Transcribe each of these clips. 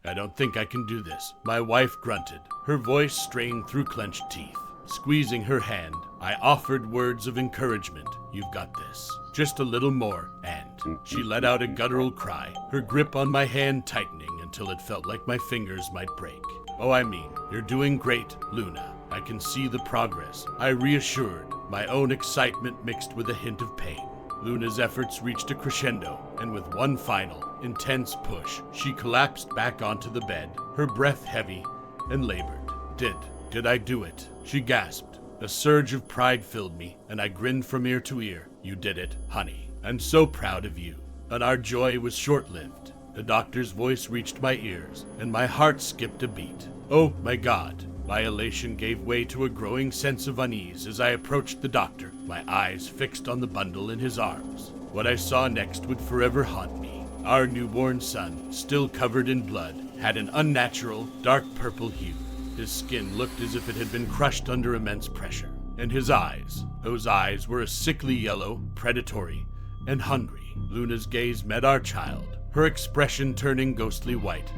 I don't think I can do this, my wife grunted, her voice strained through clenched teeth. Squeezing her hand, I offered words of encouragement. You've got this. Just a little more, and she let out a guttural cry, her grip on my hand tightening until it felt like my fingers might break. Oh, I mean, you're doing great, Luna. I can see the progress, I reassured, my own excitement mixed with a hint of pain. Luna's efforts reached a crescendo, and with one final, intense push, she collapsed back onto the bed, her breath heavy and labored. Did I do it? She gasped. A surge of pride filled me, and I grinned from ear to ear. You did it, honey. I'm so proud of you. But our joy was short-lived. The doctor's voice reached my ears, and my heart skipped a beat. Oh, my God. My elation gave way to a growing sense of unease as I approached the doctor, my eyes fixed on the bundle in his arms. What I saw next would forever haunt me. Our newborn son, still covered in blood, had an unnatural, dark purple hue. His skin looked as if it had been crushed under immense pressure. And his eyes, those eyes were a sickly yellow, predatory, and hungry. Luna's gaze met our child, her expression turning ghostly white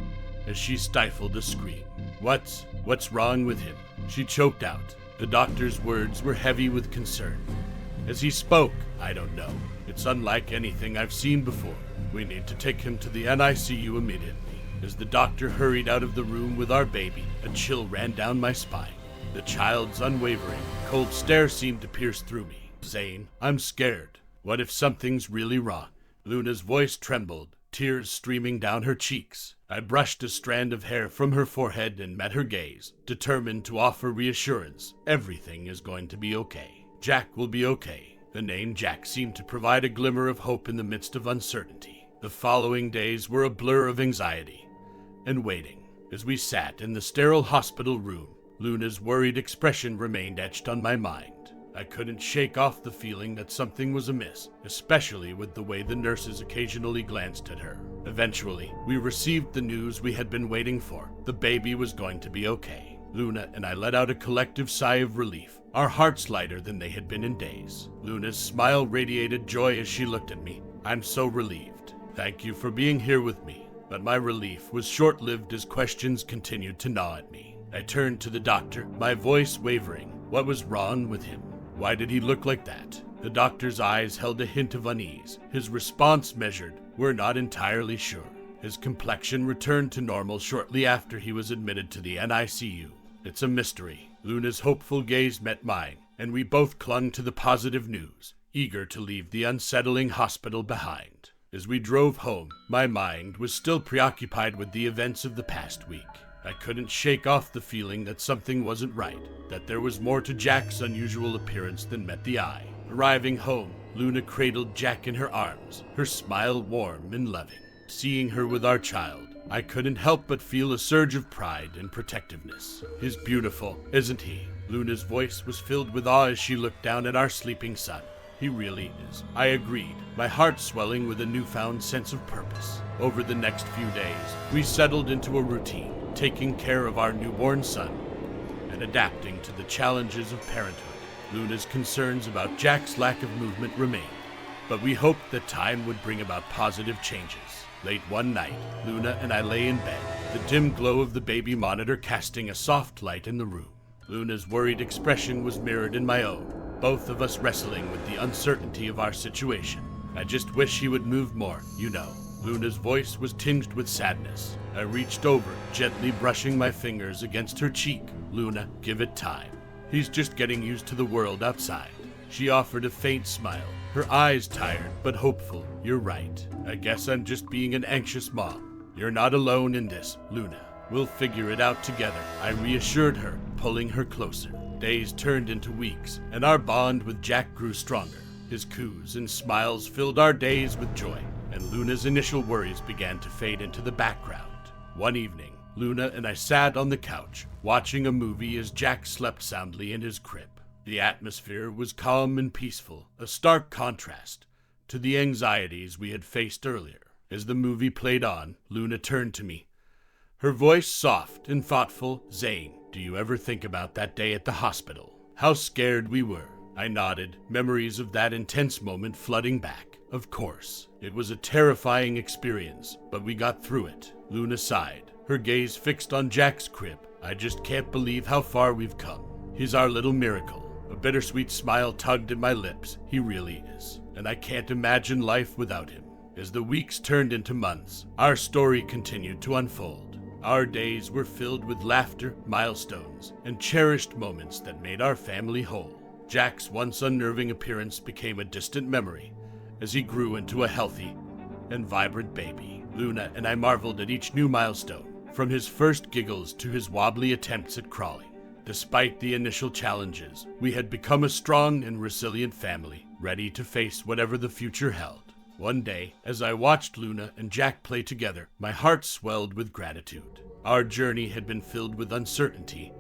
as she stifled a scream. What's wrong with him? She choked out. The doctor's words were heavy with concern. As he spoke, I don't know. It's unlike anything I've seen before. We need to take him to the NICU immediately. As the doctor hurried out of the room with our baby, a chill ran down my spine. The child's unwavering, cold stare seemed to pierce through me. Zane, I'm scared. What if something's really wrong? Luna's voice trembled, tears streaming down her cheeks. I brushed a strand of hair from her forehead and met her gaze, determined to offer reassurance. Everything is going to be okay. Jack will be okay. The name Jack seemed to provide a glimmer of hope in the midst of uncertainty. The following days were a blur of anxiety and waiting. As we sat in the sterile hospital room, Luna's worried expression remained etched on my mind. I couldn't shake off the feeling that something was amiss, especially with the way the nurses occasionally glanced at her. Eventually, we received the news we had been waiting for. The baby was going to be okay. Luna and I let out a collective sigh of relief, our hearts lighter than they had been in days. Luna's smile radiated joy as she looked at me. I'm so relieved. Thank you for being here with me. But my relief was short-lived as questions continued to gnaw at me. I turned to the doctor, my voice wavering. What was wrong with him? Why did he look like that? The doctor's eyes held a hint of unease. His response measured. We're not entirely sure. His complexion returned to normal shortly after he was admitted to the NICU. It's a mystery. Luna's hopeful gaze met mine, and we both clung to the positive news, eager to leave the unsettling hospital behind. As we drove home, my mind was still preoccupied with the events of the past week. I couldn't shake off the feeling that something wasn't right, that there was more to Jack's unusual appearance than met the eye. Arriving home, Luna cradled Jack in her arms, her smile warm and loving. Seeing her with our child, I couldn't help but feel a surge of pride and protectiveness. He's beautiful, isn't he? Luna's voice was filled with awe as she looked down at our sleeping son. He really is. I agreed, my heart swelling with a newfound sense of purpose. Over the next few days, we settled into a routine, taking care of our newborn son and adapting to the challenges of parenthood. Luna's concerns about Jack's lack of movement remained, but we hoped that time would bring about positive changes. Late one night, Luna and I lay in bed, the dim glow of the baby monitor casting a soft light in the room. Luna's worried expression was mirrored in my own, both of us wrestling with the uncertainty of our situation. I just wish he would move more, you know. Luna's voice was tinged with sadness. I reached over, gently brushing my fingers against her cheek. Luna, give it time. He's just getting used to the world outside. She offered a faint smile, her eyes tired but hopeful. You're right. I guess I'm just being an anxious mom. You're not alone in this, Luna. We'll figure it out together, I reassured her, pulling her closer. Days turned into weeks, and our bond with Jack grew stronger. His coos and smiles filled our days with joy, and Luna's initial worries began to fade into the background. One evening, Luna and I sat on the couch, watching a movie as Jack slept soundly in his crib. The atmosphere was calm and peaceful, a stark contrast to the anxieties we had faced earlier. As the movie played on, Luna turned to me, her voice soft and thoughtful. Zane, do you ever think about that day at the hospital? How scared we were. I nodded, memories of that intense moment flooding back. Of course, it was a terrifying experience, but we got through it. Luna sighed, her gaze fixed on Jack's crib. I just can't believe how far we've come. He's our little miracle. A bittersweet smile tugged at my lips. He really is. And I can't imagine life without him. As the weeks turned into months, our story continued to unfold. Our days were filled with laughter, milestones, and cherished moments that made our family whole. Jack's once unnerving appearance became a distant memory as he grew into a healthy and vibrant baby. Luna and I marveled at each new milestone, from his first giggles to his wobbly attempts at crawling. Despite the initial challenges, we had become a strong and resilient family, ready to face whatever the future held. One day, as I watched Luna and Jack play together, my heart swelled with gratitude. Our journey had been filled with uncertainty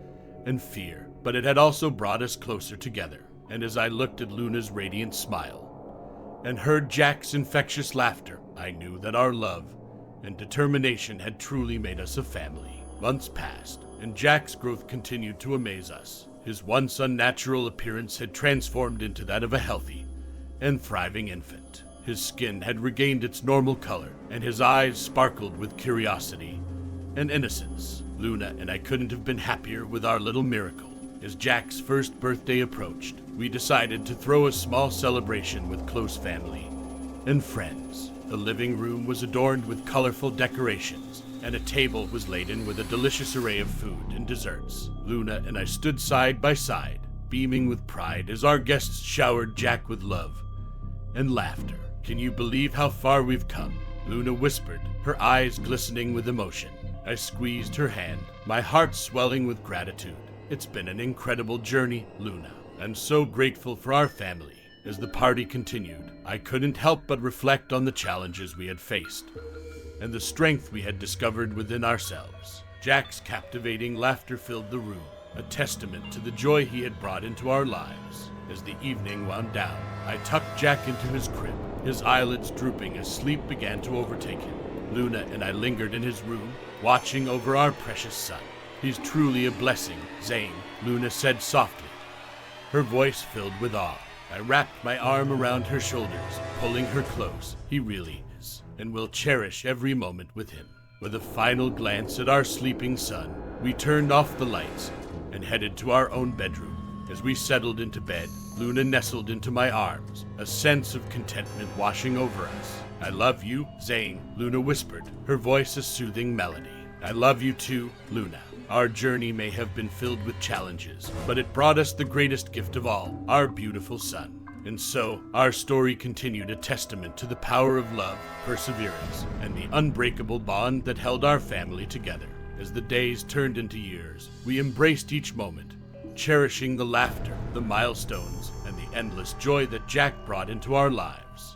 and fear, but it had also brought us closer together. And as I looked at Luna's radiant smile and heard Jack's infectious laughter, I knew that our love and determination had truly made us a family. Months passed, and Jack's growth continued to amaze us. His once unnatural appearance had transformed into that of a healthy and thriving infant. His skin had regained its normal color, and his eyes sparkled with curiosity and innocence. Luna and I couldn't have been happier with our little miracle. As Jack's first birthday approached, we decided to throw a small celebration with close family and friends. The living room was adorned with colorful decorations, and a table was laden with a delicious array of food and desserts. Luna and I stood side by side, beaming with pride as our guests showered Jack with love and laughter. "Can you believe how far we've come?" Luna whispered, her eyes glistening with emotion. I squeezed her hand, my heart swelling with gratitude. "It's been an incredible journey, Luna. I'm so grateful for our family." As the party continued, I couldn't help but reflect on the challenges we had faced and the strength we had discovered within ourselves. Jack's captivating laughter filled the room, a testament to the joy he had brought into our lives. As the evening wound down, I tucked Jack into his crib, his eyelids drooping as sleep began to overtake him. Luna and I lingered in his room, watching over our precious son. "He's truly a blessing, Zane," Luna said softly, her voice filled with awe. I wrapped my arm around her shoulders, pulling her close. "He really is, and we'll cherish every moment with him." With a final glance at our sleeping son, we turned off the lights and headed to our own bedroom. As we settled into bed, Luna nestled into my arms, a sense of contentment washing over us. "I love you, Zane," Luna whispered, her voice a soothing melody. "I love you too, Luna." Our journey may have been filled with challenges, but it brought us the greatest gift of all, our beautiful son. And so, our story continued, a testament to the power of love, perseverance, and the unbreakable bond that held our family together. As the days turned into years, we embraced each moment, cherishing the laughter, the milestones, and the endless joy that Jack brought into our lives.